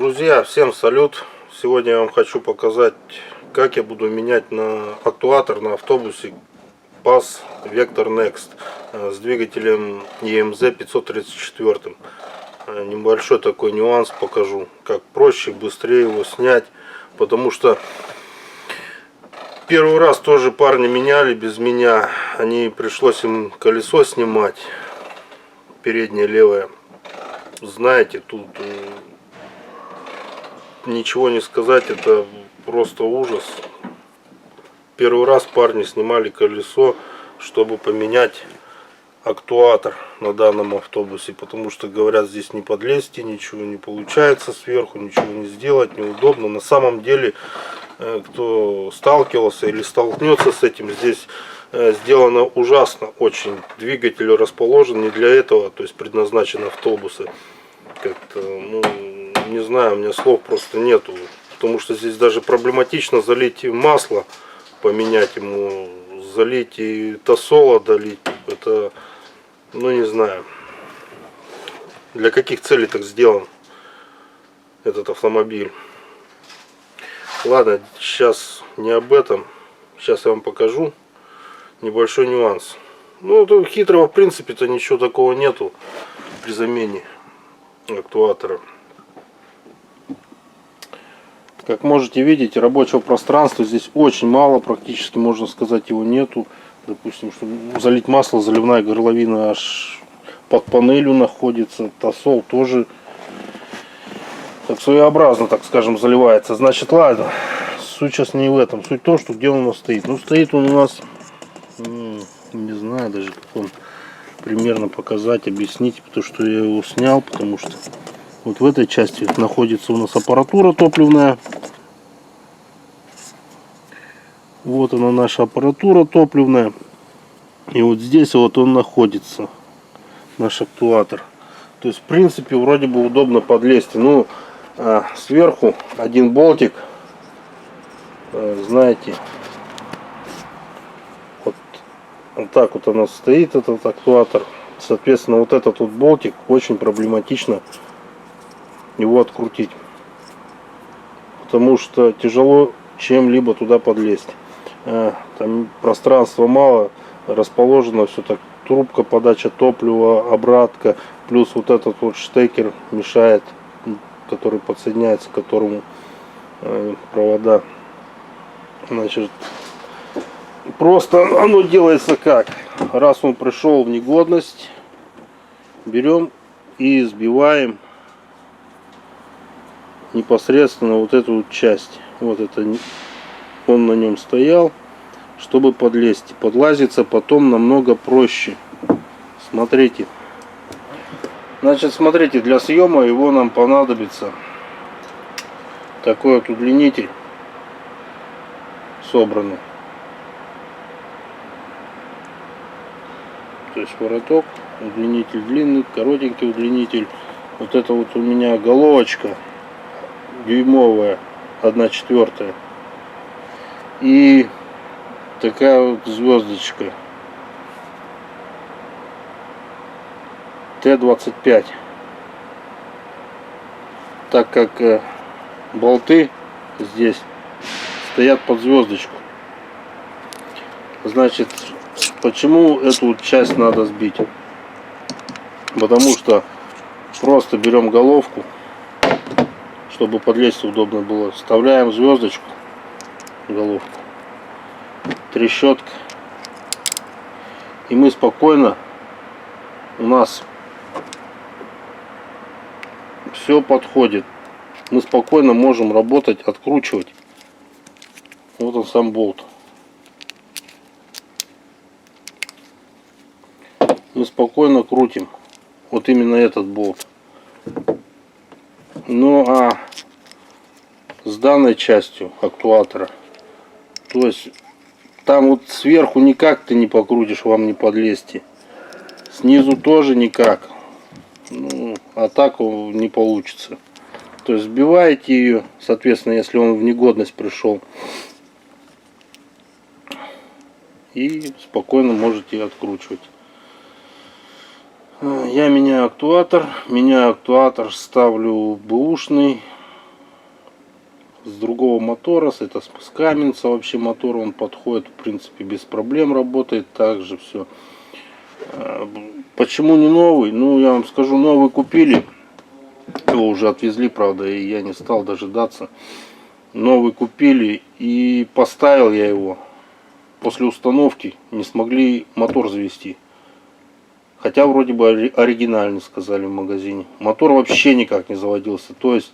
Друзья, всем салют! Сегодня я вам хочу показать, как я буду менять на актуатор на автобусе PAS Vector Next с двигателем EMZ 534. Небольшой такой нюанс покажу, как проще, быстрее его снять, потому что первый раз тоже парни меняли без меня, пришлось им колесо снимать, переднее левое. Знаете, тут ничего не сказать, это просто ужас. Первый раз парни снимали колесо, чтобы поменять актуатор на данном автобусе, потому что говорят, здесь не подлезть, ничего не получается сверху, ничего не сделать, неудобно. На самом деле, кто сталкивался или столкнется с этим, здесь сделано ужасно очень. Двигатель расположен не для этого, то есть предназначен автобусы. Как-то, не знаю, у меня слов просто нету, потому что здесь даже проблематично залить масло, поменять ему, залить и тосола долить. Это, не знаю, для каких целей так сделан этот автомобиль. Ладно, сейчас не об этом, сейчас я вам покажу небольшой нюанс. Тут хитрого в принципе-то ничего такого нету при замене актуатора. Как можете видеть, рабочего пространства здесь очень мало, практически можно сказать его нету. Допустим, чтобы залить масло, заливная горловина аж под панелью находится, тосол тоже так своеобразно, так скажем, заливается. Значит, ладно, суть сейчас не в этом, суть в том, что где он у нас стоит. Стоит он у нас, не знаю даже как он примерно показать, объяснить, потому что я его снял, потому что вот в этой части находится у нас аппаратура топливная. Вот она, наша аппаратура топливная. И вот здесь вот он находится, наш актуатор. То есть в принципе вроде бы удобно подлезть. Сверху один болтик, знаете, вот так вот она стоит, этот актуатор. Соответственно, вот этот вот болтик очень проблематично его открутить, потому что тяжело чем-либо туда подлезть. Там пространства мало, расположено все так, трубка, подача топлива, обратка, плюс вот этот вот штекер мешает, который подсоединяется к которому провода. Значит, просто оно делается как: раз он пришел в негодность, берем и сбиваем непосредственно вот эту вот часть. Вот это он на нем стоял, чтобы подлезть. Подлазиться потом намного проще. Смотрите. Значит, смотрите, для съема его нам понадобится такой вот удлинитель собранный. То есть вороток, удлинитель длинный, коротенький удлинитель. Вот это вот у меня головочка дюймовая, 1/4. И такая вот звездочка Т-25. Так как болты здесь стоят под звездочку. Значит, почему эту вот часть надо сбить? Потому что просто берем головку, чтобы подлезть удобно было, вставляем звездочку, головку, трещотка, и мы спокойно, у нас все подходит, мы спокойно можем работать, откручивать. Вот он сам болт. Мы спокойно крутим вот именно этот болт. А с данной частью актуатора, то есть там вот сверху никак ты не покрутишь, вам не подлезть, снизу тоже никак, а так не получится. То есть сбиваете ее, соответственно, если он в негодность пришел, и спокойно можете откручивать. Я меняю актуатор, ставлю бэушный с другого мотора, с Каменца вообще мотор, он подходит, в принципе, без проблем работает, также все. Почему не новый? Ну, я вам скажу, новый купили, его уже отвезли, правда, и я не стал дожидаться. Новый купили и поставил я его. После установки не смогли мотор завести. Хотя вроде бы оригинальный, сказали в магазине. Мотор вообще никак не заводился. То есть,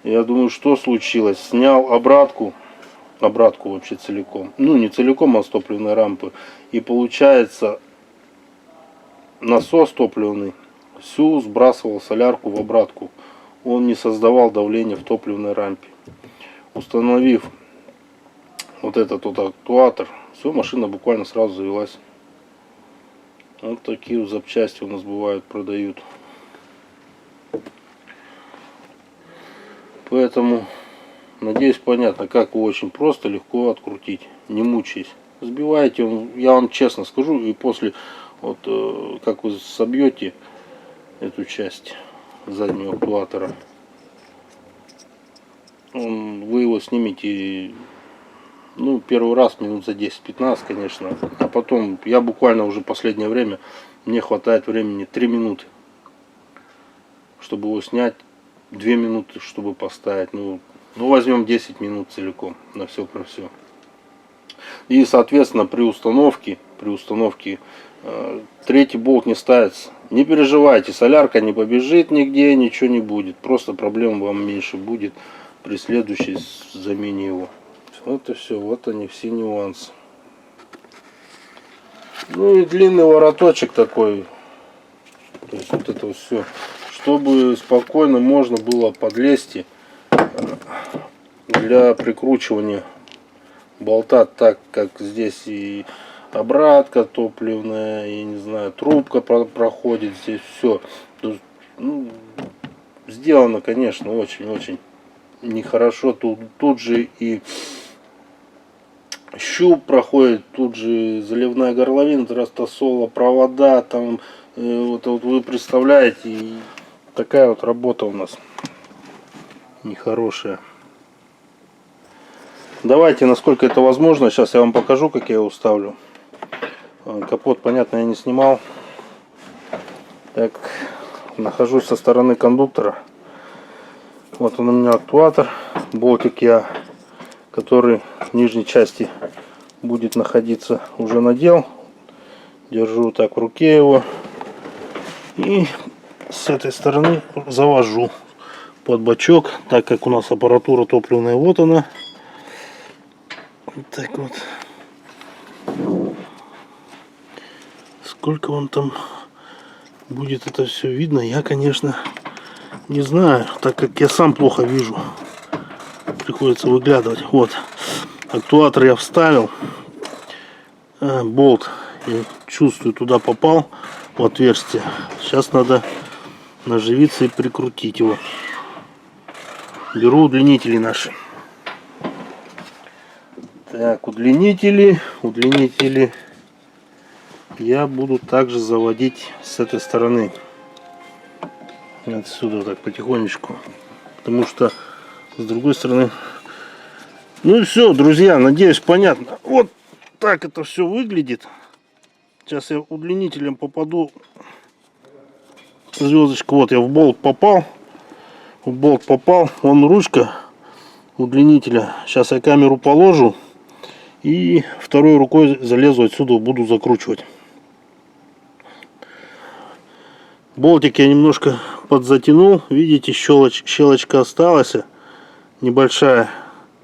я думаю, что случилось. Снял обратку вообще целиком. Ну, не целиком, а с топливной рампы. И получается, насос топливный всю сбрасывал солярку в обратку. Он не создавал давления в топливной рампе. Установив вот этот вот актуатор, все, машина буквально сразу завелась. Вот такие вот запчасти у нас бывают, продают. Поэтому, надеюсь, понятно, как его очень просто, легко открутить, не мучаясь. Сбиваете, я вам честно скажу, и после, вот как вы собьете эту часть заднего актуатора, вы его снимете, ну, первый раз минут за 10-15, конечно, а потом, я буквально уже последнее время, мне хватает времени 3 минуты, чтобы его снять, 2 минуты, чтобы поставить, ну возьмем 10 минут целиком, на все про все. И, соответственно, при установке третий болт не ставится. Не переживайте, солярка не побежит нигде, ничего не будет, просто проблем вам меньше будет при следующей замене его. Вот и все, вот они все нюансы. Ну и длинный вороточек такой. То есть вот это вот все. Чтобы спокойно можно было подлезть для прикручивания болта, так как здесь и обратка топливная, и не знаю, трубка проходит, здесь все. Ну, сделано, конечно, очень-очень нехорошо. Тут же и щуп проходит, тут же заливная горловина, растосола, провода, там вот вы представляете, и такая вот работа у нас нехорошая. Давайте, насколько это возможно, сейчас я вам покажу, как я его ставлю. Капот, понятно, я не снимал. Так, нахожусь со стороны кондуктора. Вот он у меня актуатор, болтик я, который в нижней части будет находиться, уже надел. Держу так в руке его и с этой стороны завожу под бачок, так как у нас аппаратура топливная, вот она. Вот так вот. Сколько вам там будет это все видно, я, конечно, не знаю, так как я сам плохо вижу. Приходится выглядывать. Вот, актуатор я вставил, болт, я чувствую, туда попал в отверстие. Сейчас надо наживиться и прикрутить его. Беру удлинители наши. Так, удлинители я буду также заводить с этой стороны, отсюда так потихонечку, потому что с другой стороны. Ну и все, друзья, надеюсь, понятно. Вот так это все выглядит. Сейчас я удлинителем попаду. Звездочка, вот я в болт попал. Вон ручка удлинителя. Сейчас я камеру положу и второй рукой залезу отсюда, буду закручивать. Болтик я немножко подзатянул. Видите, щелочка осталась небольшая,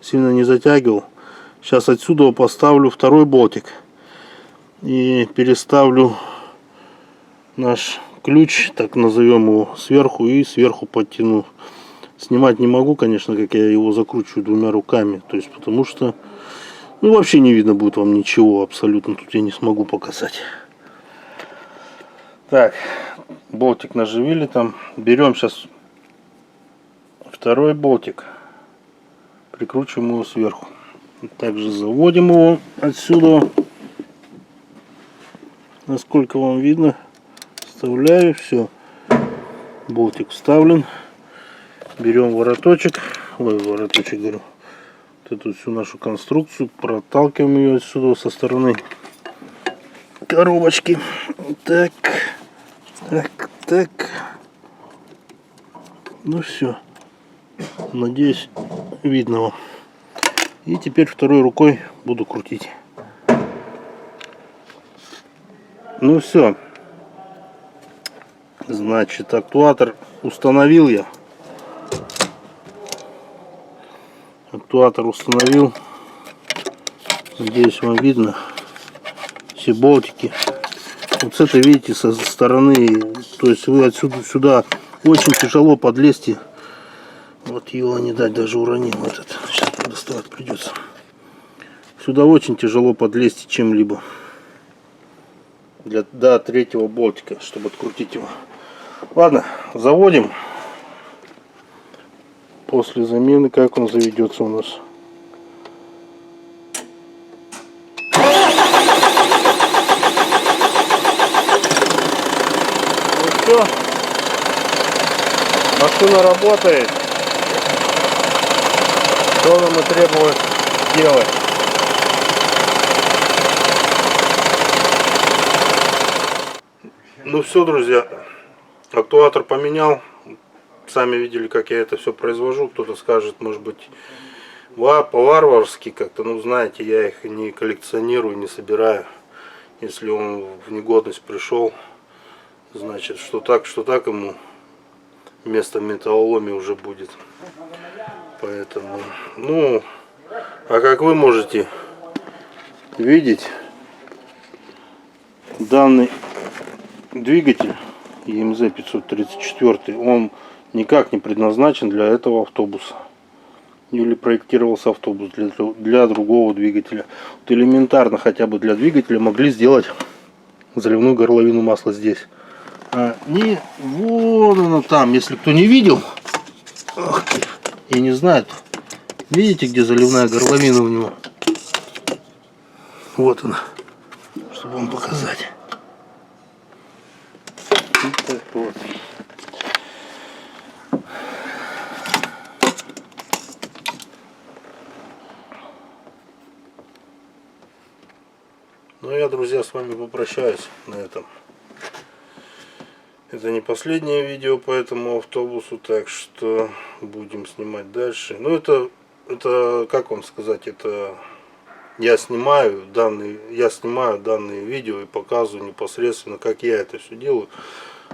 сильно не затягивал. Сейчас отсюда поставлю второй болтик и переставлю наш ключ, так назовем его, сверху, и сверху подтяну. Снимать не могу, конечно, как я его закручиваю двумя руками, то есть потому что ну вообще не видно будет вам ничего абсолютно, тут я не смогу показать. Так, болтик наживили там, берем сейчас второй болтик, прикручиваем его сверху. Также заводим его отсюда, насколько вам видно, вставляю, все, болтик вставлен. Берем вороточек, говорю, вот эту всю нашу конструкцию, проталкиваем ее отсюда со стороны коробочки. Так, так, так. Ну все. Надеюсь, видно вам. И теперь второй рукой буду крутить. Ну все. Значит, актуатор установил я. Актуатор установил. Надеюсь, вам видно все болтики. Вот с этой, видите, со стороны, то есть вы отсюда сюда очень тяжело подлезть. Вот его не дать, даже уронил этот. Сейчас доставать придется. Сюда очень тяжело подлезть чем-либо. До третьего болтика, чтобы открутить его. Ладно, заводим. После замены, как он заведется у нас. Ну все. Машина работает. Что нам и требовалось делать. Ну все, друзья. Актуатор поменял. Сами видели, как я это все произвожу. Кто-то скажет, может быть, по-варварски как-то. Ну, знаете, я их не коллекционирую, не собираю. Если он в негодность пришел, значит, что так ему вместо металлолома уже будет. Поэтому, ну, а как вы можете видеть, данный двигатель ЕМЗ 534, он никак не предназначен для этого автобуса. Или проектировался автобус для другого двигателя. Вот элементарно хотя бы для двигателя могли сделать заливную горловину масла здесь. А не вон она там, если кто не видел и не знает, видите, где заливная горловина у него? Вот она, чтобы вам показать. Вот так вот. Ну, я, друзья, с вами попрощаюсь на этом. Это не последнее видео по этому автобусу, так что будем снимать дальше. Ну, это как вам сказать, это я снимаю данные видео и показываю непосредственно, как я это все делаю.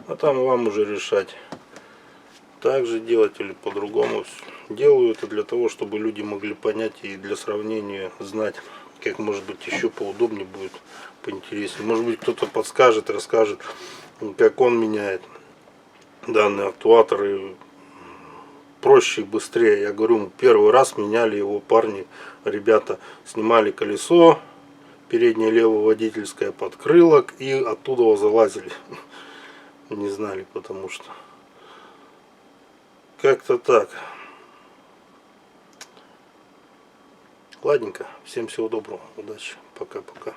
А там вам уже решать, так же делать или по-другому. Делаю это для того, чтобы люди могли понять и для сравнения знать, как может быть еще поудобнее будет, поинтереснее. Может быть, кто-то подскажет, расскажет, как он меняет данный актуатор, и проще и быстрее. Я говорю, первый раз меняли его парни, ребята, снимали колесо переднее левое водительское, подкрылок, и оттуда залазили. Не знали, потому что как-то так. Ладненько, всем всего доброго, удачи, пока-пока.